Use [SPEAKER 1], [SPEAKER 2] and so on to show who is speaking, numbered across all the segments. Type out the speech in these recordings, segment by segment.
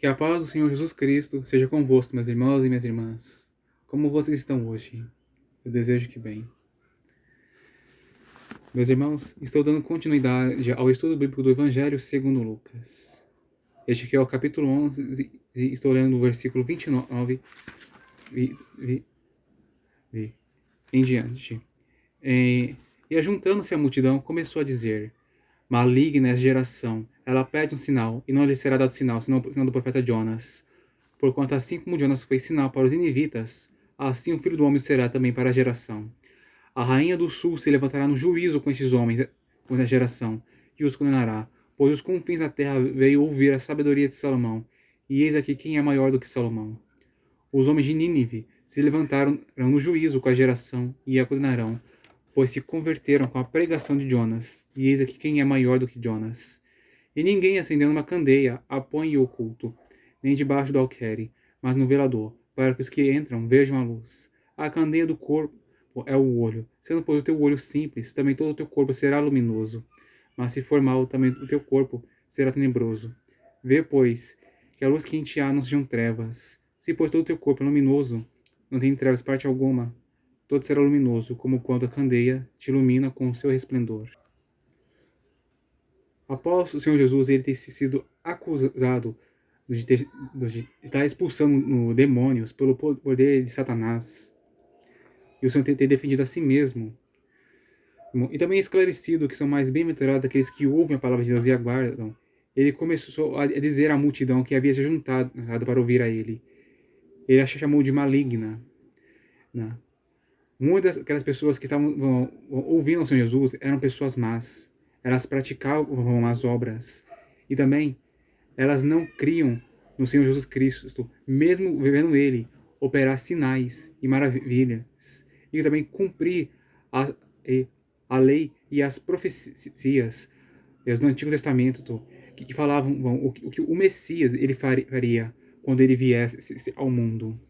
[SPEAKER 1] Que a paz do Senhor Jesus Cristo seja convosco, meus irmãos e minhas irmãs. Como vocês estão hoje? Eu desejo que bem. Meus irmãos, estou dando continuidade ao estudo bíblico do Evangelho segundo Lucas. Este aqui é o capítulo 11 e estou lendo o versículo 29 em diante. E ajuntando-se a multidão, começou a dizer: Maligna é essa geração, ela pede um sinal, e não lhe será dado sinal, senão do profeta Jonas. Porquanto assim como Jonas foi sinal para os ninivitas, assim o Filho do Homem será também para a geração. A rainha do sul se levantará no juízo com estes homens, com esta geração, e os condenará, pois os confins da terra veio ouvir a sabedoria de Salomão, e eis aqui quem é maior do que Salomão. Os homens de Nínive se levantaram no juízo com a geração e a condenarão, pois se converteram com a pregação de Jonas, e eis aqui quem é maior do que Jonas. E ninguém, acendendo uma candeia, a põe em oculto, nem debaixo do alqueire, mas no velador, para que os que entram vejam a luz. A candeia do corpo é o olho. Sendo, pois, o teu olho simples, também todo o teu corpo será luminoso. Mas se for mau, também o teu corpo será tenebroso. Vê, pois, que a luz que em ti há não sejam trevas. Se, pois, todo o teu corpo é luminoso, não tem trevas parte alguma, todo será luminoso, como quando a candeia te ilumina com o seu resplendor. Após o Senhor Jesus ele ter sido acusado de estar expulsando demônios pelo poder de Satanás, e o Senhor ter defendido a si mesmo, e também esclarecido que são mais bem-aventurados aqueles que ouvem a palavra de Deus e aguardam, ele começou a dizer à multidão que havia se juntado para ouvir a ele. Ele a chamou de maligna. Né? Muitas daquelas pessoas que estavam ouvindo o Senhor Jesus eram pessoas más. Elas praticavam as obras. E também, elas não criam no Senhor Jesus Cristo, mesmo vivendo Ele, operar sinais e maravilhas. E também cumprir a lei e as profecias do Antigo Testamento, que falavam o que o Messias ele faria quando ele viesse ao mundo.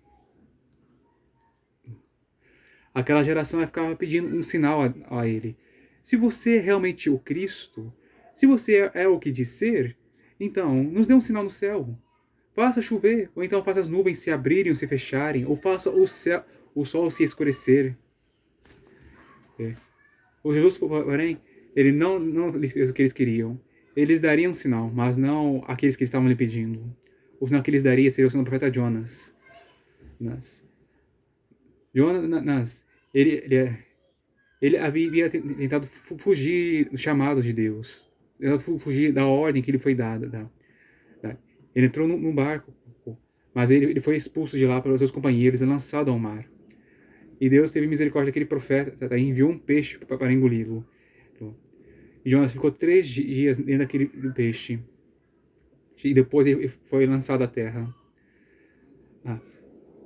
[SPEAKER 1] Aquela geração ficava pedindo um sinal a ele. Se você é realmente o Cristo, se você é o que diz ser, então nos dê um sinal no céu. Faça chover, ou então faça as nuvens se abrirem ou se fecharem, ou faça o sol se escurecer. O Jesus, porém, ele não lhes fez o que eles queriam. Eles dariam um sinal, mas não aqueles que estavam lhe pedindo. O sinal que eles daria seria o sinal do profeta Jonas. Jonas, ele havia tentado fugir do chamado de Deus, fugir da ordem que lhe foi dada. Ele entrou num barco, mas ele foi expulso de lá pelos seus companheiros e lançado ao mar. E Deus teve misericórdia daquele profeta e enviou um peixe para engoli-lo. E Jonas ficou 3 dias dentro daquele peixe. E depois ele foi lançado à terra.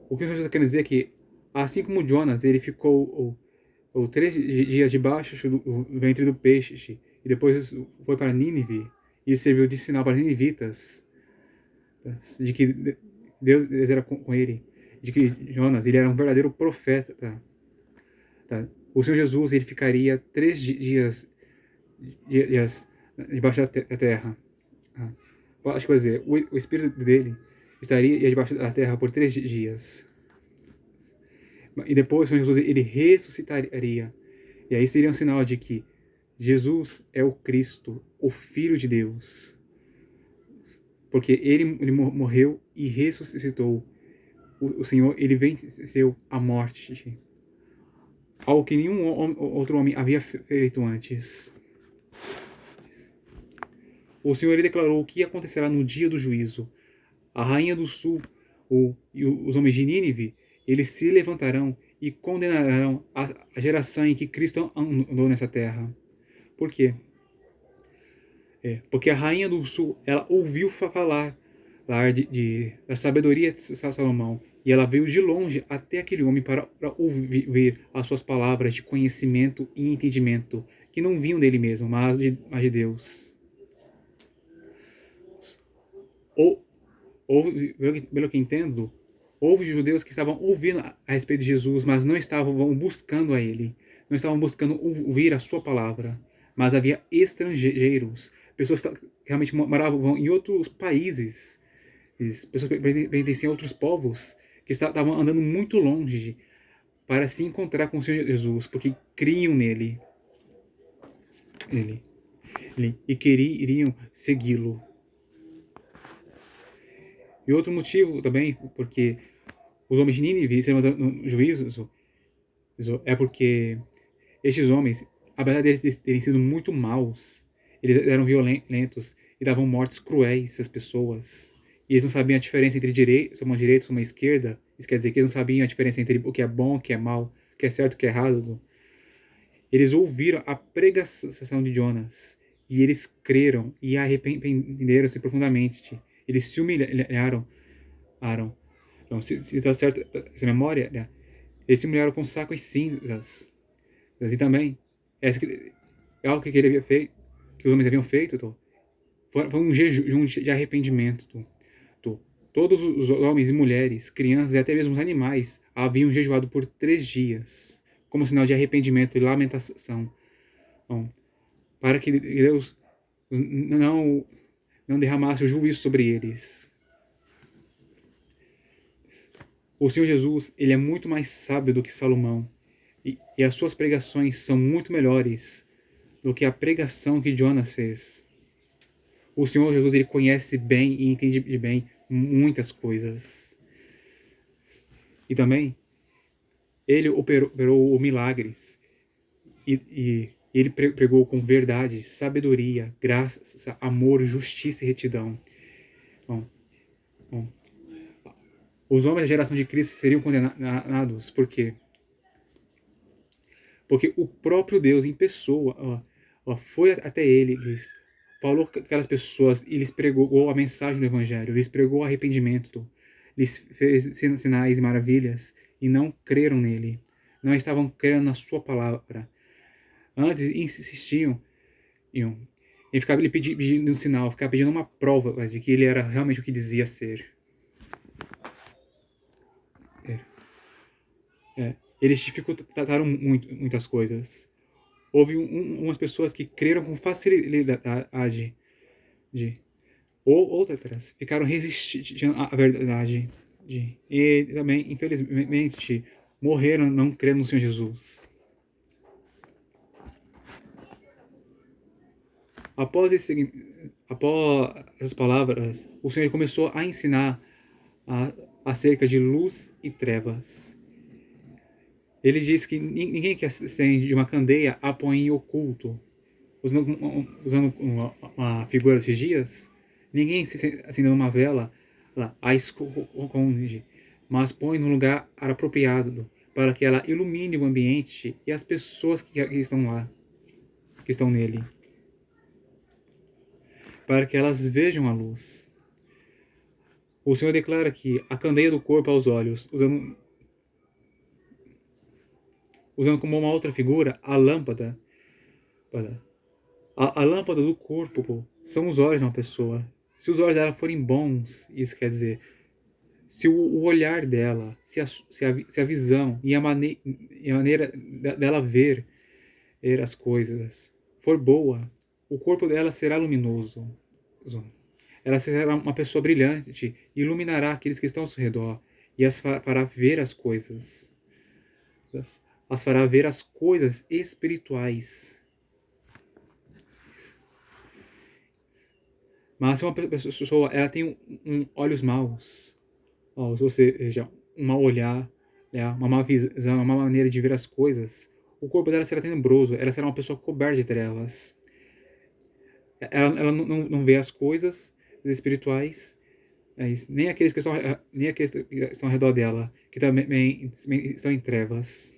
[SPEAKER 1] O que o Senhor está querendo dizer é que, assim como Jonas, ele ficou 3 dias debaixo do ventre do peixe, e depois foi para Nínive, e serviu de sinal para os ninivitas, de que Deus era com ele, de que Jonas ele era um verdadeiro profeta. O Senhor Jesus ele ficaria 3 dias debaixo da terra. Acho que vai dizer, o espírito dele estaria debaixo da terra por 3 dias. E depois o Senhor Jesus ele ressuscitaria. E aí seria um sinal de que Jesus é o Cristo, o Filho de Deus. Porque ele morreu e ressuscitou. O Senhor ele venceu a morte. Algo que nenhum outro homem havia feito antes. O Senhor ele declarou o que acontecerá no dia do juízo. A rainha do sul e os homens de Nínive, eles se levantarão e condenarão a geração em que Cristo andou nessa terra. Por quê? Porque a rainha do sul, ela ouviu falar da sabedoria de Salomão, e ela veio de longe até aquele homem para ouvir as suas palavras de conhecimento e entendimento, que não vinham dele mesmo, mas de Deus. Pelo que entendo, houve judeus que estavam ouvindo a respeito de Jesus, mas não estavam buscando a ele, não estavam buscando ouvir a sua palavra. Mas havia estrangeiros, pessoas que realmente moravam em outros países, pessoas que pertenciam a outros povos, que estavam andando muito longe para se encontrar com o Senhor Jesus, porque criam nele, ele, e queriam segui-lo. E outro motivo também, porque os homens de Nínive se levantaram no juízo, é porque estes homens, apesar deles terem sido muito maus, eles eram violentos e davam mortes cruéis às pessoas. E eles não sabiam a diferença entre uma direita e uma esquerda. Isso quer dizer que eles não sabiam a diferença entre o que é bom, o que é mal, o que é certo e o que é errado. Eles ouviram a pregação de Jonas e eles creram e arrependeram-se profundamente. Eles se humilharam. Então, se está certo essa memória, né? Eles se humilharam com sacos cinzas. E também, é algo que ele havia feito, que os homens haviam feito, foi um jejum de arrependimento. Todos os homens e mulheres, crianças e até mesmo os animais haviam jejuado por 3 dias, como sinal de arrependimento e lamentação, então, para que Deus não derramasse o juízo sobre eles. O Senhor Jesus, ele é muito mais sábio do que Salomão, e as suas pregações são muito melhores do que a pregação que Jonas fez. O Senhor Jesus, ele conhece bem e entende bem muitas coisas. E também, ele operou milagres. E ele pregou com verdade, sabedoria, graça, amor, justiça e retidão. Bom, os homens da geração de Cristo seriam condenados. Por quê? Porque o próprio Deus em pessoa foi até eles, falou com aquelas pessoas e lhes pregou a mensagem do Evangelho, lhes pregou o arrependimento, lhes fez sinais e maravilhas e não creram nele, não estavam crendo na sua palavra. Antes insistiam em ficar lhe pedindo um sinal, ficar pedindo uma prova de que ele era realmente o que dizia ser. Eles dificultaram muitas coisas. Houve umas pessoas que creram com facilidade, outras ficaram resistindo à verdade, e também, infelizmente, morreram não crendo no Senhor Jesus. Após essas palavras, o Senhor começou a ensinar acerca de luz e trevas. Ele diz que ninguém que acende de uma candeia a põe em oculto. Usando uma figura desses dias, ninguém acendendo uma vela a esconde, mas põe no lugar apropriado para que ela ilumine o ambiente e as pessoas que estão lá, que estão nele, para que elas vejam a luz. O Senhor declara que a candeia do corpo aos olhos, usando como uma outra figura a lâmpada. A lâmpada do corpo são os olhos de uma pessoa. Se os olhos dela forem bons, isso quer dizer, se o olhar dela, se a visão e a maneira dela ver as coisas for boa, o corpo dela será luminoso. Ela será uma pessoa brilhante, iluminará aqueles que estão ao seu redor e as fará ver as coisas. As fará ver as coisas espirituais. Mas se uma pessoa ela tem olhos maus, ou seja, um mau olhar, uma má visão, uma má maneira de ver as coisas, o corpo dela será tenebroso, ela será uma pessoa coberta de trevas. Ela não vê as coisas espirituais, nem aqueles que estão ao redor dela, que também estão em trevas.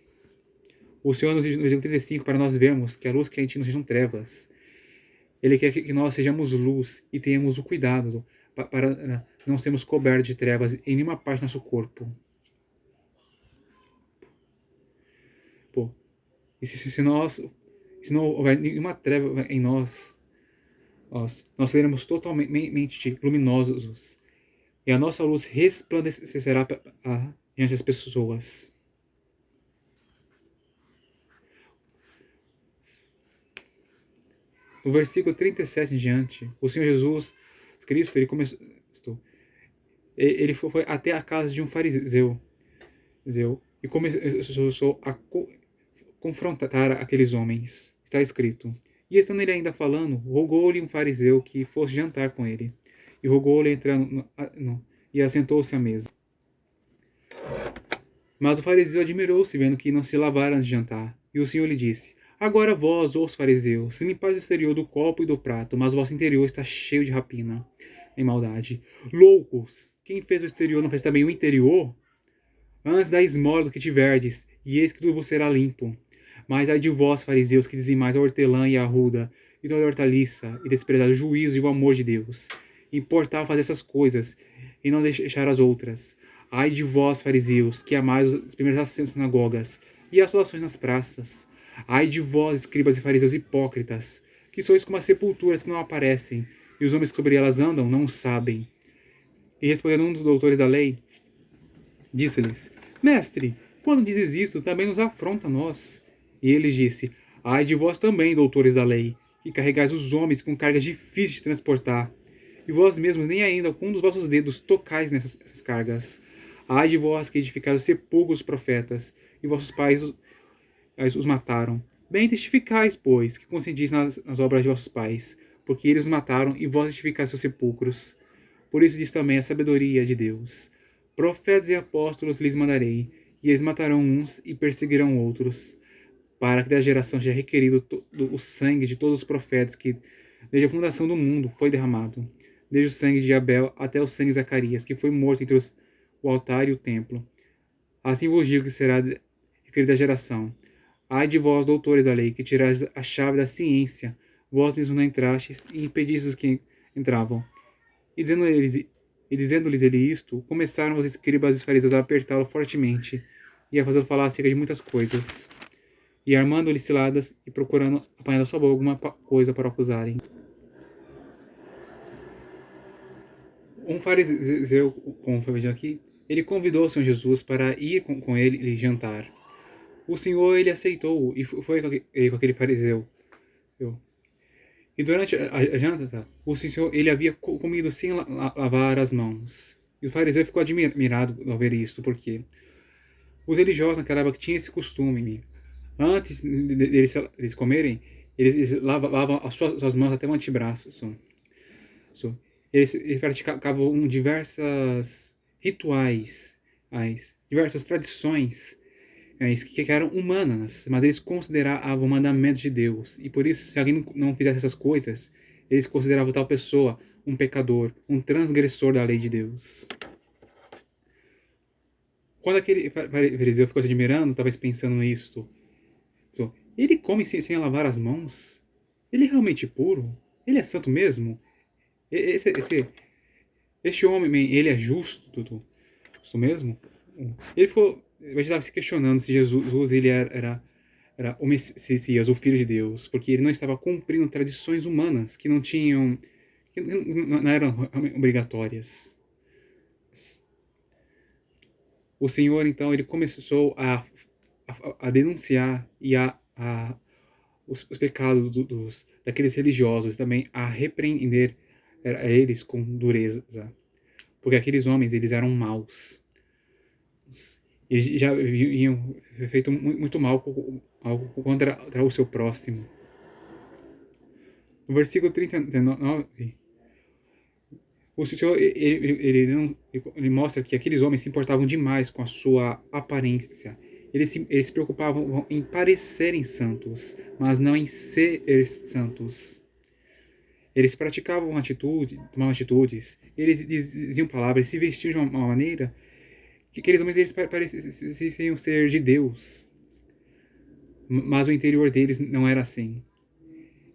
[SPEAKER 1] O Senhor nos diz no versículo 35 para nós vermos que a luz que a gente não sejam trevas. Ele quer que nós sejamos luz e tenhamos o cuidado para não sermos cobertos de trevas em nenhuma parte do nosso corpo. E se não houver nenhuma treva em nós seremos totalmente luminosos. E a nossa luz resplandecerá diante das pessoas. No versículo 37 em diante, o Senhor Jesus Cristo, ele começou Ele foi até a casa de um fariseu e começou a confrontar aqueles homens. Está escrito. E estando ele ainda falando, rogou-lhe um fariseu que fosse jantar com ele. E rogou-lhe entrar e assentou-se à mesa. Mas o fariseu admirou-se, vendo que não se lavaram antes de jantar. E o Senhor lhe disse: Agora vós, os fariseus, limpais o exterior do copo e do prato, mas o vosso interior está cheio de rapina e maldade. Loucos! Quem fez o exterior não fez também o interior? Antes da esmola do que tiverdes, e eis que tudo vos será limpo. Mas ai de vós, fariseus, que dizimais a hortelã e a arruda, e toda a hortaliça, e desprezais o juízo e o amor de Deus. Importava fazer essas coisas, e não deixar as outras. Ai de vós, fariseus, que amais os primeiros assentos nas sinagogas, e as saudações nas praças. Ai de vós, escribas e fariseus hipócritas, que sois como as sepulturas que não aparecem, e os homens que sobre elas andam não o sabem. E respondendo um dos doutores da lei, disse-lhes: Mestre, quando dizes isto, também nos afronta a nós. E ele disse: Ai de vós também, doutores da lei, que carregais os homens com cargas difíceis de transportar, e vós mesmos nem ainda com um dos vossos dedos tocais nessas cargas. Ai de vós que edificais os sepulcros dos profetas, e vossos pais os mataram. Bem testificais, pois, que concedis nas obras de vossos pais, porque eles os mataram e vós edificais seus sepulcros. Por isso diz também a sabedoria de Deus: Profetas e apóstolos lhes mandarei, e eles matarão uns e perseguirão outros, para que da geração seja requerido o sangue de todos os profetas que, desde a fundação do mundo, foi derramado, desde o sangue de Abel até o sangue de Zacarias, que foi morto entre o altar e o templo. Assim vos digo que será requerida a geração. Ai de vós, doutores da lei, que tirais a chave da ciência, vós mesmos não entrastes e impedistes os que entravam. E dizendo-lhes ele isto, começaram os escribas e os fariseus a apertá-lo fortemente e a fazê-lo falar acerca de muitas coisas, e armando-lhe ciladas e procurando apanhar da sua boca alguma coisa para o acusarem. Um fariseu, como foi dito aqui, ele convidou o Senhor Jesus para ir com ele jantar. O Senhor, ele aceitou e foi com aquele fariseu. E durante a janta, tá, o Senhor, ele havia comido sem lavar as mãos. E o fariseu ficou admirado ao ver isso, porque os religiosos naquela época tinham esse costume. Antes deles comerem, eles lavavam as suas mãos até o antebraço. Eles praticavam diversas rituais, diversas tradições que eram humanas, mas eles consideravam o mandamento de Deus. E por isso, se alguém não fizesse essas coisas, eles consideravam tal pessoa um pecador, um transgressor da lei de Deus. Quando aquele fariseu ficou se admirando, talvez pensando nisso, ele come sem lavar as mãos? Ele é realmente puro? Ele é santo mesmo? Este homem, ele é justo? Isso mesmo? Ele ficou, a estava se questionando se Jesus ele era o Messias, o Filho de Deus, porque ele não estava cumprindo tradições humanas que não eram obrigatórias. O Senhor, então, ele começou a denunciar e os pecados daqueles religiosos, também a repreender eles com dureza, porque aqueles homens, eles eram maus. Eles já haviam feito muito mal contra o seu próximo. No versículo 39, o Senhor ele mostra que aqueles homens se importavam demais com a sua aparência. Eles se preocupavam em parecerem santos, mas não em ser santos. Eles praticavam tomavam atitudes, eles diziam palavras, se vestiam de uma maneira que aqueles homens eles pareciam ser de Deus. Mas o interior deles não era assim.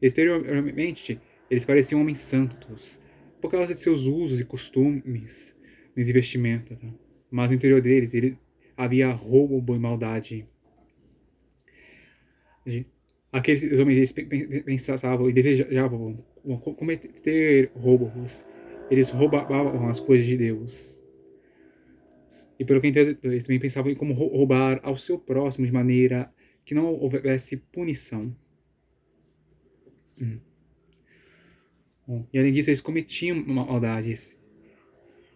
[SPEAKER 1] Exteriormente, eles pareciam homens santos, por causa de seus usos e costumes de vestimenta. Tá? Mas no interior deles havia roubo e maldade. Aqueles homens eles pensavam e desejavam cometer roubos. Eles roubavam as coisas de Deus. E pelo que eu entendo, eles também pensavam em como roubar ao seu próximo de maneira que não houvesse punição. E além disso, eles cometiam maldades.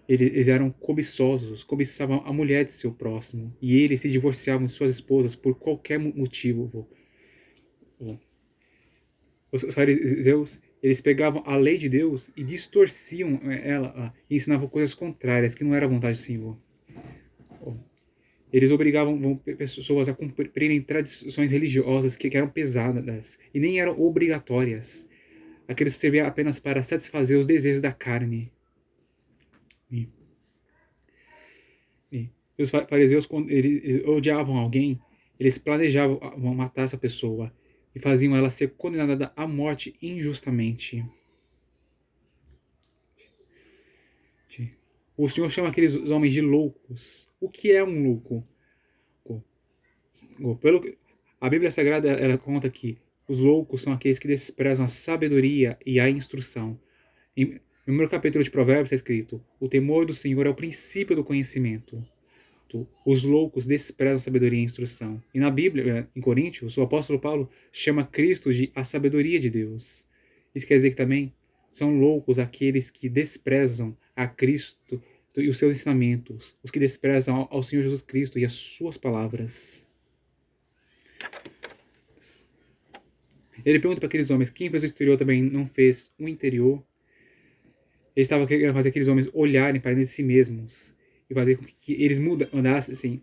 [SPEAKER 1] Eles eram cobiçosos, cobiçavam a mulher de seu próximo, e eles se divorciavam de suas esposas por qualquer motivo. Os fariseus, eles pegavam a lei de Deus e distorciam ela, e ensinavam coisas contrárias, que não era a vontade do Senhor. Eles obrigavam pessoas a cumprirem tradições religiosas que eram pesadas e nem eram obrigatórias. Aqueles serviam apenas para satisfazer os desejos da carne. E os fariseus, quando eles odiavam alguém, eles planejavam matar essa pessoa e faziam ela ser condenada à morte injustamente. O Senhor chama aqueles homens de loucos. O que é um louco? A Bíblia Sagrada ela conta que os loucos são aqueles que desprezam a sabedoria e a instrução. No primeiro capítulo de Provérbios está escrito: o temor do Senhor é o princípio do conhecimento. Os loucos desprezam a sabedoria e a instrução. E na Bíblia, em Coríntios, o apóstolo Paulo chama Cristo de a sabedoria de Deus. Isso quer dizer que também são loucos aqueles que desprezam a Cristo e os seus ensinamentos, os que desprezam ao Senhor Jesus Cristo e as suas palavras. Ele pergunta para aqueles homens: quem fez o exterior também não fez o interior? Ele estava querendo fazer aqueles homens olharem para dentro de si mesmos e fazer com que eles mudassem assim,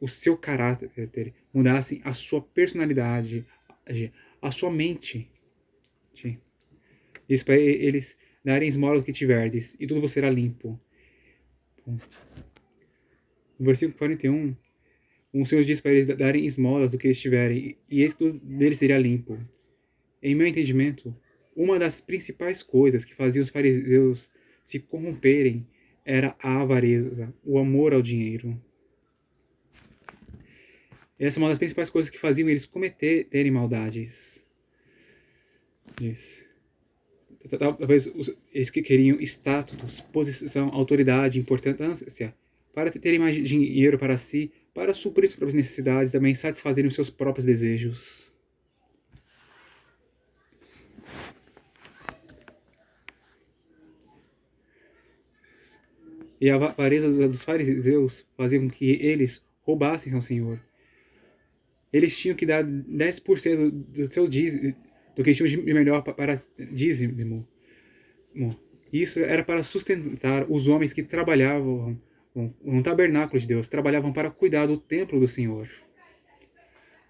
[SPEAKER 1] o seu caráter, mudassem a sua personalidade, a sua mente. Diz para eles darem esmola do que tiverdes e tudo vos será limpo. No versículo 41, o Senhor diz para eles darem esmolas do que eles tiverem e eis que tudo deles seria limpo. Em meu entendimento, uma das principais coisas que fazia os fariseus se corromperem era a avareza, o amor ao dinheiro. Essa é uma das principais coisas que faziam eles cometerem maldades. Talvez eles que queriam status, posição, autoridade, importância, para terem mais dinheiro para si, para suprir suas próprias necessidades, também satisfazerem os seus próprios desejos. E a avareza dos fariseus fazia com que eles roubassem ao Senhor. Eles tinham que dar 10% do seu dízimo, do que tinham de melhor para dízimo. Isso era para sustentar os homens que trabalhavam no tabernáculo de Deus, trabalhavam para cuidar do templo do Senhor.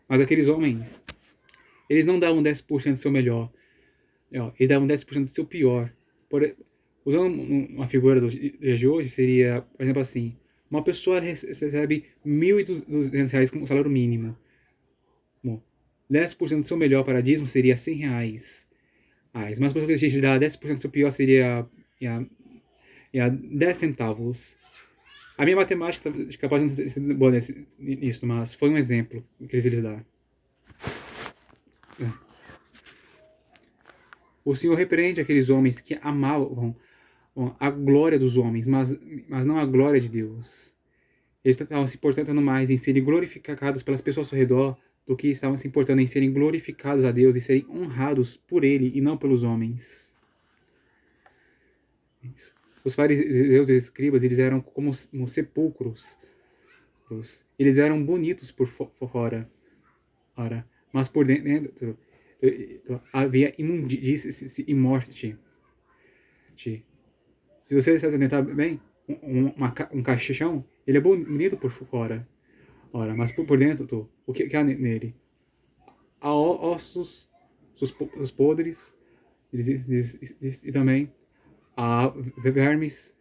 [SPEAKER 1] Mas aqueles homens, eles não davam 10% do seu melhor, eles davam 10% do seu pior. Usando uma figura de hoje, seria, por exemplo, assim: uma pessoa recebe R$1.200 como salário mínimo. 10% do seu melhor para dízimo seria R$100. Mas uma pessoa que decide dar 10% do seu pior seria 10 centavos. A minha matemática é capaz de não ser boa nisso, mas foi um exemplo que eles dão. O Senhor repreende aqueles homens que amavam a glória dos homens, mas não a glória de Deus. Eles estavam se importando mais em serem glorificados pelas pessoas ao redor do que estavam se importando em serem glorificados a Deus e serem honrados por Ele e não pelos homens. Os fariseus e escribas, eles eram como sepulcros. Eles eram bonitos por fora, mas por dentro havia imundície e morte. Se você se atentar bem, um caixão, ele é bonito por fora, mas por dentro, o que há nele? Há ossos, os podres, e também há vermes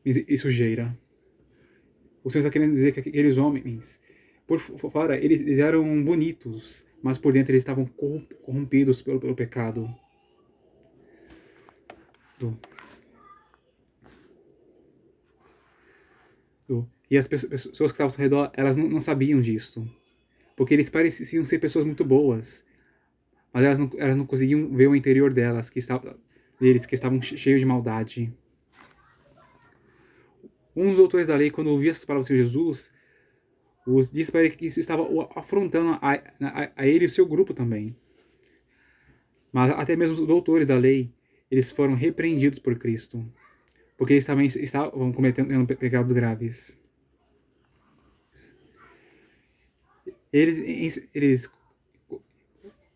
[SPEAKER 1] e sujeira. O Senhor está querendo dizer que aqueles homens, por fora, eles eram bonitos, mas por dentro eles estavam corrompidos pelo pecado. E as pessoas que estavam ao redor, elas não sabiam disso. Porque eles pareciam ser pessoas muito boas, mas elas não conseguiam ver o interior deles, que estavam cheios de maldade. Um dos doutores da lei, quando ouvia essas palavras do Senhor Jesus, disse para ele que isso estava afrontando a ele e o seu grupo também. Mas até mesmo os doutores da lei, eles foram repreendidos por Cristo. porque eles também estavam cometendo pecados graves. Eles,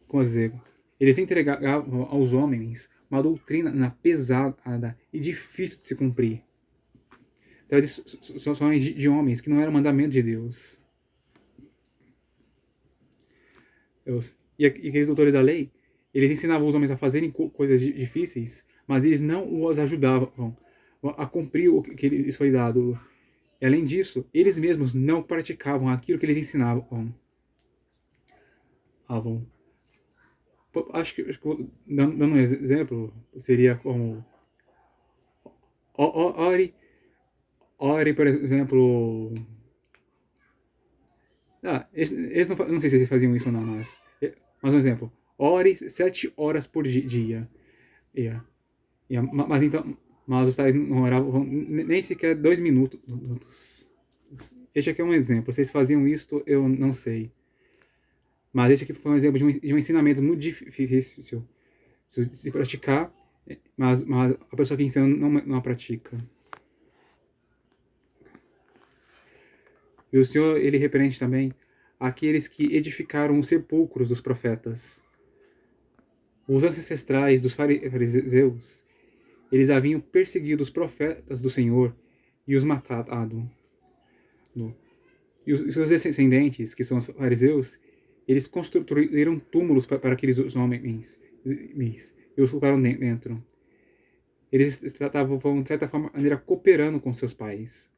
[SPEAKER 1] como dizer, eles entregavam aos homens uma doutrina pesada e difícil de se cumprir. Tradições de homens que não eram mandamento de Deus. E aqueles doutores da lei, eles ensinavam os homens a fazerem coisas difíceis, mas eles não os ajudavam a cumprir o que lhes foi dado. E além disso, eles mesmos não praticavam aquilo que eles ensinavam. Acho que dando um exemplo, seria como ore, por exemplo. Eles não sei se eles faziam isso ou não, mas um exemplo. Ore 7 horas por dia. Mas então, mas os tais não oravam nem sequer 2 minutos. Este aqui é um exemplo. Se eles faziam isso, eu não sei. Mas esse aqui foi um exemplo de um ensinamento muito difícil de se praticar, mas a pessoa que ensina não a pratica. E o Senhor, ele repreende também aqueles que edificaram os sepulcros dos profetas. Os ancestrais dos fariseus, eles haviam perseguido os profetas do Senhor e os matado. E os seus descendentes, que são os fariseus, eles construíram túmulos para aqueles homens e os colocaram dentro. Eles estavam, de certa maneira, cooperando com seus pais.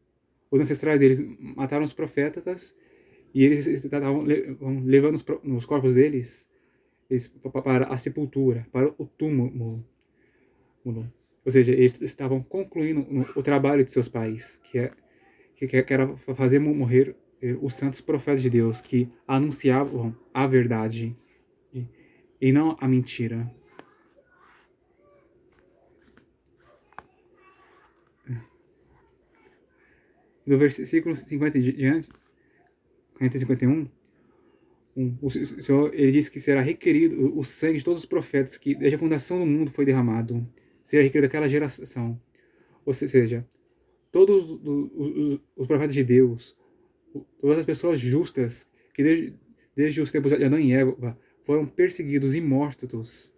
[SPEAKER 1] Os ancestrais deles mataram os profetas e eles estavam levando os corpos deles para a sepultura, para o túmulo. Ou seja, eles estavam concluindo o trabalho de seus pais, que era fazer morrer os santos profetas de Deus, que anunciavam a verdade e não a mentira. Do versículo 50 diante, 40 e 51, o Senhor, ele diz que será requerido o sangue de todos os profetas que desde a fundação do mundo foi derramado. Será requerido daquela geração. Ou seja, todos os profetas de Deus, todas as pessoas justas que desde os tempos de Adão e Eva foram perseguidos e mortos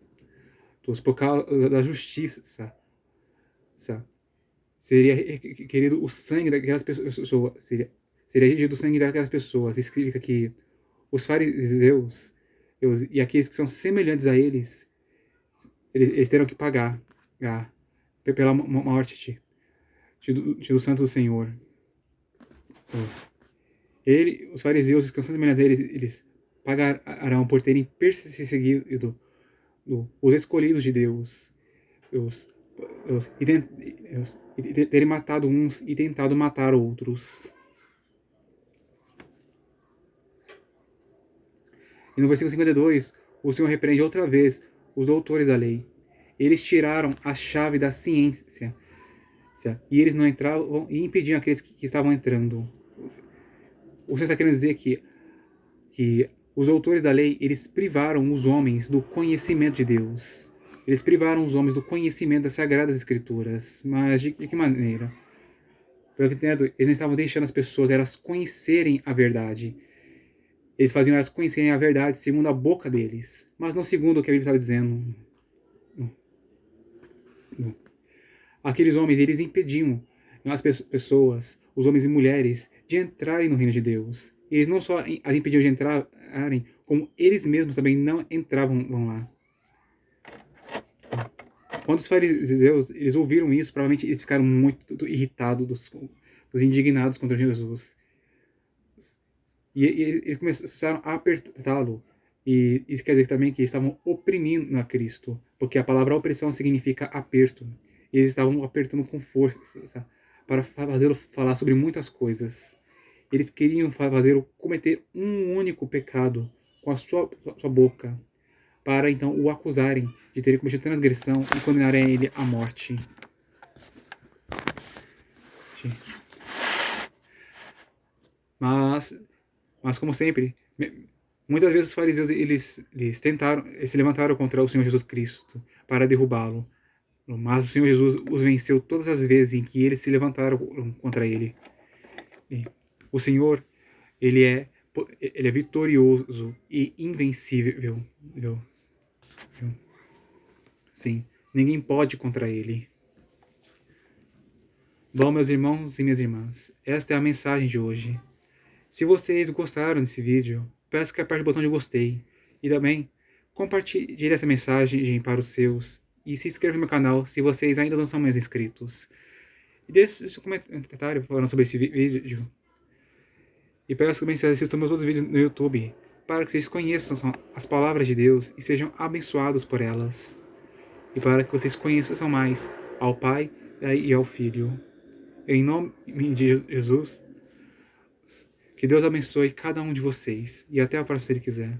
[SPEAKER 1] por causa da justiça. Seria requerido o sangue daquelas pessoas. Seria requerido o sangue daquelas pessoas. Isso significa que os fariseus e aqueles que são semelhantes a eles, eles terão que pagar pela morte do santo do Senhor. Os fariseus que são semelhantes a eles pagarão por terem perseguido os escolhidos de Deus, e terem matado uns e tentado matar outros. E no versículo 52, o Senhor repreende outra vez os doutores da lei. Eles tiraram a chave da ciência e eles não entravam e impediam aqueles que estavam entrando. O Senhor está querendo dizer que os doutores da lei, eles privaram os homens do conhecimento de Deus. Eles privaram os homens do conhecimento das Sagradas Escrituras. Mas de que maneira? Pelo que entendo, eles não estavam deixando as pessoas elas conhecerem a verdade. Eles faziam elas conhecerem a verdade segundo a boca deles, mas não segundo o que a Bíblia estava dizendo. Não. Aqueles homens, eles impediam as pessoas, os homens e mulheres, de entrarem no reino de Deus. Eles não só as impediam de entrarem, como eles mesmos também não entravam lá. Quando os fariseus eles ouviram isso, provavelmente eles ficaram muito irritados, indignados contra Jesus. E eles começaram a apertá-lo. E isso quer dizer também que eles estavam oprimindo a Cristo, porque a palavra opressão significa aperto. E eles estavam apertando com força, sabe? Para fazê-lo falar sobre muitas coisas. Eles queriam fazê-lo cometer um único pecado com a sua boca, para então o acusarem de ter cometido transgressão e condenarem ele à morte. Mas como sempre, muitas vezes os fariseus eles se levantaram contra o Senhor Jesus Cristo para derrubá-lo. Mas o Senhor Jesus os venceu todas as vezes em que eles se levantaram contra ele. O Senhor, ele é vitorioso e invencível. Sim, ninguém pode contra ele. Bom, meus irmãos e minhas irmãs, esta é a mensagem de hoje. Se vocês gostaram desse vídeo, peço que aperte o botão de gostei. E também, compartilhe essa mensagem para os seus. E se inscreva no meu canal se vocês ainda não são meus inscritos. E deixe seu comentário falando sobre esse vídeo. E peço também que vocês assistam meus outros vídeos no YouTube, para que vocês conheçam as palavras de Deus e sejam abençoados por elas. E para que vocês conheçam mais ao Pai e ao Filho. Em nome de Jesus, que Deus abençoe cada um de vocês. E até a próxima, se Ele quiser.